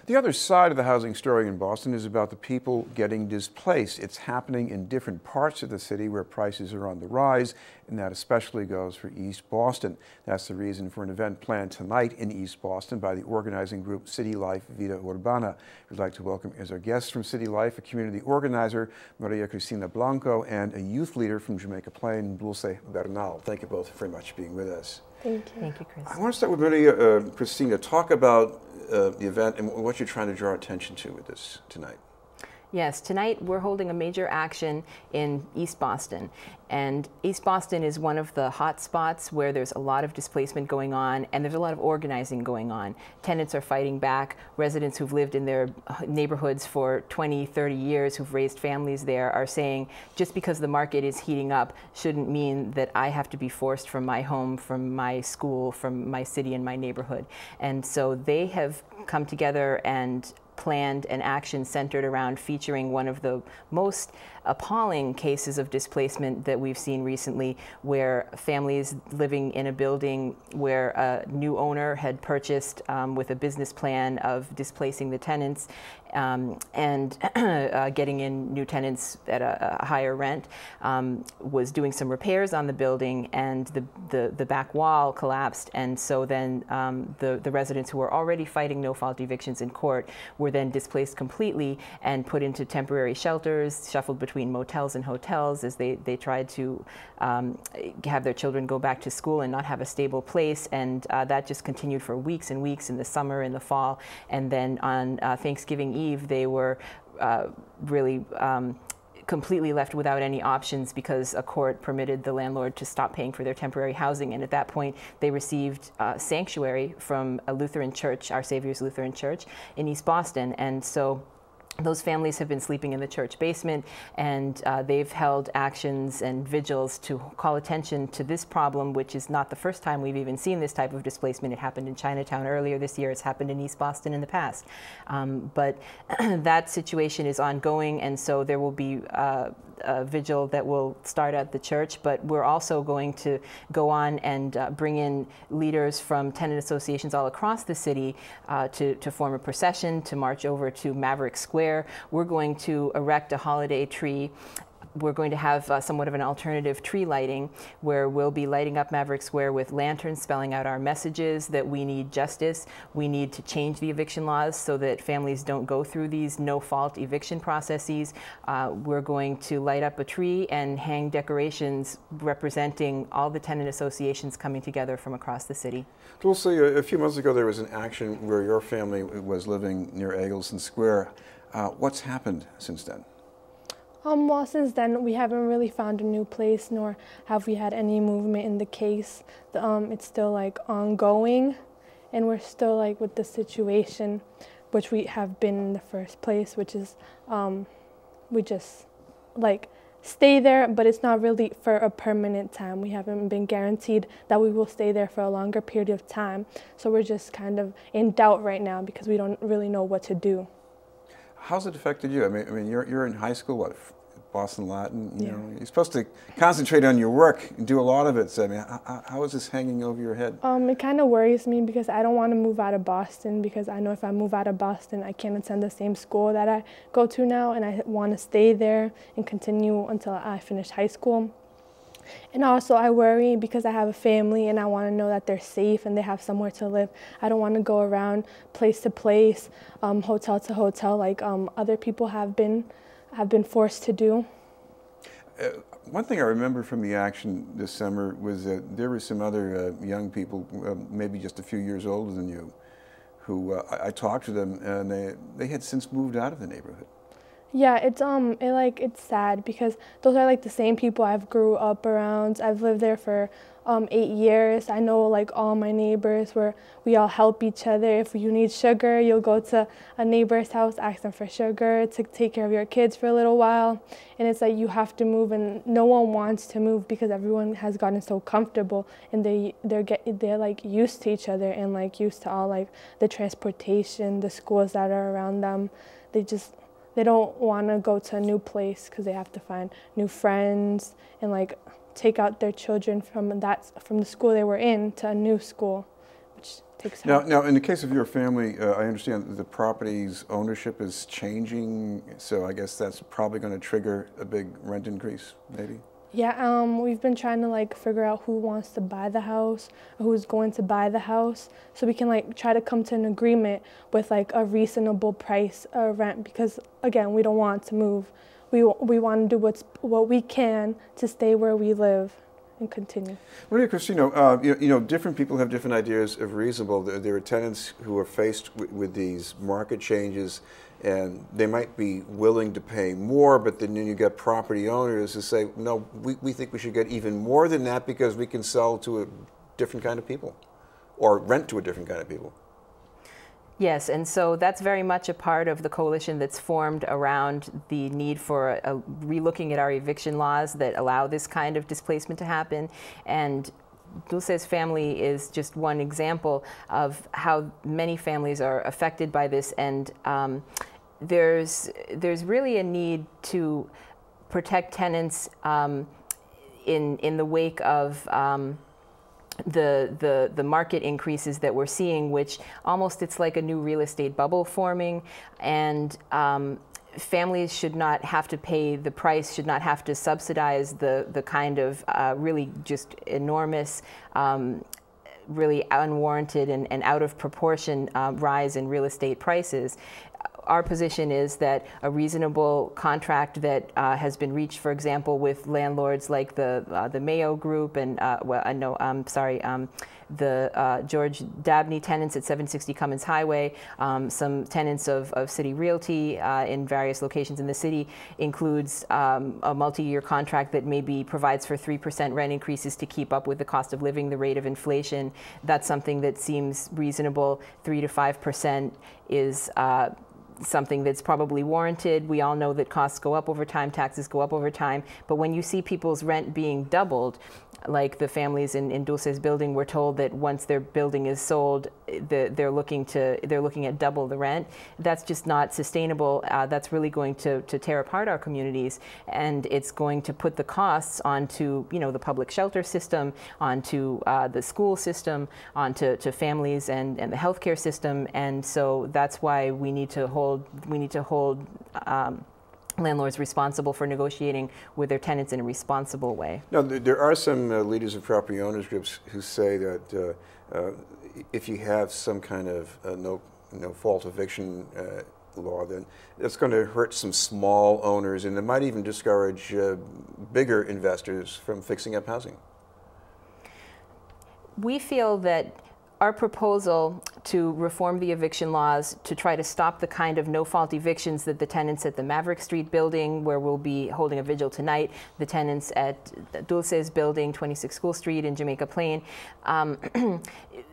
The other side of the housing story in Boston is about the people getting displaced. It's happening in different parts of the city where prices are on the rise, and that especially goes for East Boston. That's the reason for an event planned tonight in East Boston by the organizing group City Life Vida Urbana. We'd like to welcome as our guests from City Life a community organizer, Christina Blanco, and a youth leader from Jamaica Plain, Dulce, Bernal. Thank you both very much for being with us. Thank you. Thank you, Chris. I want to start with Maria, Christina. Talk about the event and what you're trying to draw attention to with this tonight. Yes, tonight we're holding a major action in East Boston. And East Boston is one of the hot spots where there's a lot of displacement going on and there's a lot of organizing going on. Tenants are fighting back. Residents who've lived in their neighborhoods for 20, 30 years, who've raised families there, are saying just because the market is heating up shouldn't mean that I have to be forced from my home, from my school, from my city and my neighborhood. And so they have come together and planned an action centered around featuring one of the most appalling cases of displacement that we've seen recently, where families living in a building where a new owner had purchased with a business plan of displacing the tenants and getting in new tenants at a higher rent, was doing some repairs on the building, and the back wall collapsed, and so then the residents who were already fighting no-fault evictions in court were then displaced completely and put into temporary shelters, shuffled between motels and hotels as they tried to have their children go back to school and not have a stable place. And that just continued for weeks and weeks in the summer, in the fall. And then on Thanksgiving Eve, they were really completely left without any options because a court permitted the landlord to stop paying for their temporary housing. And at that point, they received sanctuary from a Lutheran church, Our Savior's Lutheran Church in East Boston. And so those families have been sleeping in the church basement, and they've held actions and vigils to call attention to this problem, which is not the first time we've even seen this type of displacement. It happened in Chinatown earlier this year. It's happened in East Boston in the past. But that situation is ongoing, and so there will be a vigil that will start at the church, but we're also going to go on and bring in leaders from tenant associations all across the city to form a procession, to march over to Maverick Square. We're going to erect a holiday tree. We're going to have somewhat of an alternative tree lighting where we'll be lighting up Maverick Square with lanterns spelling out our messages that we need justice. We need to change the eviction laws so that families don't go through these no-fault eviction processes. We're going to light up a tree and hang decorations representing all the tenant associations coming together from across the city. Dulce, a few months ago there was an action where your family was living near Eggleston Square. What's happened since then? Well, since then, we haven't really found a new place, nor have we had any movement in the case. It's still like ongoing, and we're still like with the situation, which we have been in the first place, which is we just like stay there, but it's not really for a permanent time. We haven't been guaranteed that we will stay there for a longer period of time. So we're just kind of in doubt right now because we don't really know what to do. How's it affected you? I mean, you're in high school, what, Boston Latin? You know, you're supposed to concentrate on your work and do a lot of it. So, I mean, how is this hanging over your head? It kind of worries me because I don't want to move out of Boston, because I know if I move out of Boston, I can't attend the same school that I go to now, and I want to stay there and continue until I finish high school. And also I worry because I have a family and I want to know that they're safe and they have somewhere to live. I don't want to go around place to place, hotel to hotel, like other people have been forced to do. One thing I remember from the action this summer was that there were some other young people, maybe just a few years older than you, who I talked to them, and they had since moved out of the neighborhood. Yeah, it's sad because those are like the same people I've grew up around. I've lived there for 8 years. I know like all my neighbors, where we all help each other. If you need sugar, you'll go to a neighbor's house, ask them for sugar to take care of your kids for a little while. And it's like you have to move, and no one wants to move because everyone has gotten so comfortable, and they're like used to each other and like used to all like the transportation, the schools that are around them. They don't want to go to a new place because they have to find new friends and like take out their children from the school they were in to a new school, which takes time. Now, in the case of your family, I understand that the property's ownership is changing, so I guess that's probably going to trigger a big rent increase, maybe? Yeah, we've been trying to like figure out who wants to buy the house or who's going to buy the house, so we can like try to come to an agreement with like a reasonable price rent, because again, we don't want to move. We want to do what we can to stay where we live and continue. Maria Christina, you know, different people have different ideas of reasonable. There are tenants who are faced with these market changes, and they might be willing to pay more, but then you get property owners who say, no, we think we should get even more than that because we can sell to a different kind of people or rent to a different kind of people. Yes, and so that's very much a part of the coalition that's formed around the need for relooking at our eviction laws that allow this kind of displacement to happen. And Dulce's family is just one example of how many families are affected by this, and there's really a need to protect tenants in the wake of the market increases that we're seeing, which almost it's like a new real estate bubble forming, and families should not have to pay the price, should not have to subsidize the kind of really just enormous, really unwarranted and out of proportion rise in real estate prices. Our position is that a reasonable contract that has been reached, for example, with landlords like the Mayo Group and the George Dabney tenants at 760 Cummins Highway, some tenants of City Realty in various locations in the city, includes a multi-year contract that maybe provides for 3% rent increases to keep up with the cost of living, the rate of inflation. That's something that seems reasonable. 3 to 5% is something that's probably warranted. We all know that costs go up over time, taxes go up over time, but when you see people's rent being doubled, like the families in Dulce's building were told that once their building is sold, they're looking at double the rent. That's just not sustainable. That's really going to tear apart our communities, and it's going to put the costs onto the public shelter system, onto the school system, onto families and the healthcare system. And so that's why we need to hold landlords responsible for negotiating with their tenants in a responsible way. Now, there are some leaders of property owners groups who say that if you have some kind of no fault eviction law, then it's going to hurt some small owners, and it might even discourage bigger investors from fixing up housing. We feel that our proposal to reform the eviction laws to try to stop the kind of no-fault evictions that the tenants at the Maverick Street building, where we'll be holding a vigil tonight, the tenants at Dulce's building, 26 School Street in Jamaica Plain,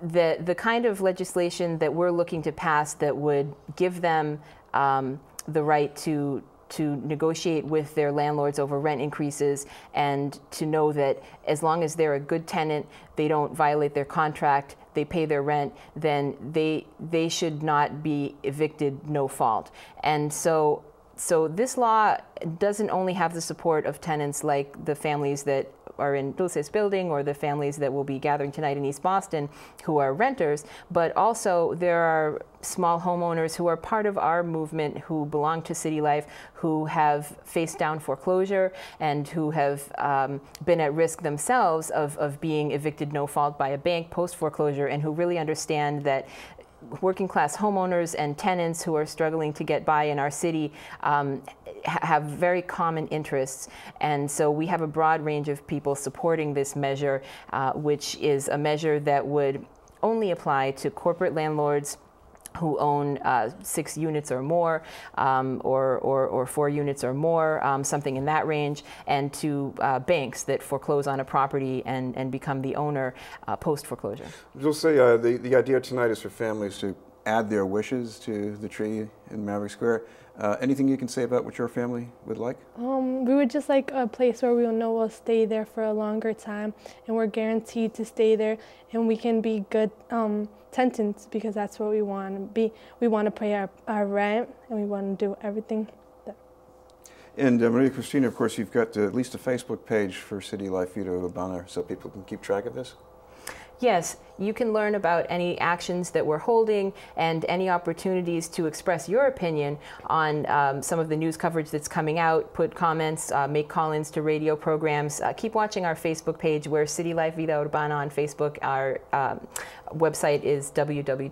the kind of legislation that we're looking to pass that would give them the right to negotiate with their landlords over rent increases, and to know that as long as they're a good tenant, they don't violate their contract, they pay their rent, then they should not be evicted no fault. And so this law doesn't only have the support of tenants like the families that are in Dulce's building or the families that will be gathering tonight in East Boston who are renters, but also there are small homeowners who are part of our movement who belong to City Life, who have faced down foreclosure and who have been at risk themselves of being evicted no fault by a bank post foreclosure, and who really understand that working class homeowners and tenants who are struggling to get by in our city have very common interests. And so we have a broad range of people supporting this measure, which is a measure that would only apply to corporate landlords who own 6 units or more, or 4 units or more, something in that range, and to banks that foreclose on a property and become the owner post-foreclosure. You'll say the idea tonight is for families to add their wishes to the tree in Maverick Square. Anything you can say about what your family would like? We would just like a place where we'll know we'll stay there for a longer time, and we're guaranteed to stay there, and we can be good tenants, because that's what we want to be. We want to pay our rent, and we want to do everything. And Maria Christina, of course, you've got at least a Facebook page for City Life Vida Urbana, so people can keep track of this? Yes, you can learn about any actions that we're holding and any opportunities to express your opinion on some of the news coverage that's coming out, put comments, make call-ins to radio programs. Keep watching our Facebook page. We're City Life Vida Urbana on Facebook. Our website is www.clvu.org,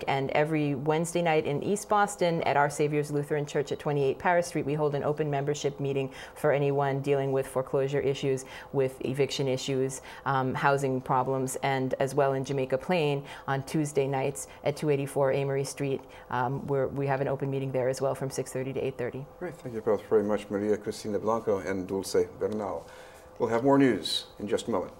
and every Wednesday night in East Boston at Our Savior's Lutheran Church at 28 Paris Street, we hold an open membership meeting for anyone dealing with foreclosure issues, with eviction issues, housing problems, and as well in Jamaica Plain on Tuesday nights at 284 Amory Street. We have an open meeting there as well from 6:30 to 8:30. Great, thank you both very much, Maria Christina Blanco and Dulce Bernal. We'll have more news in just a moment.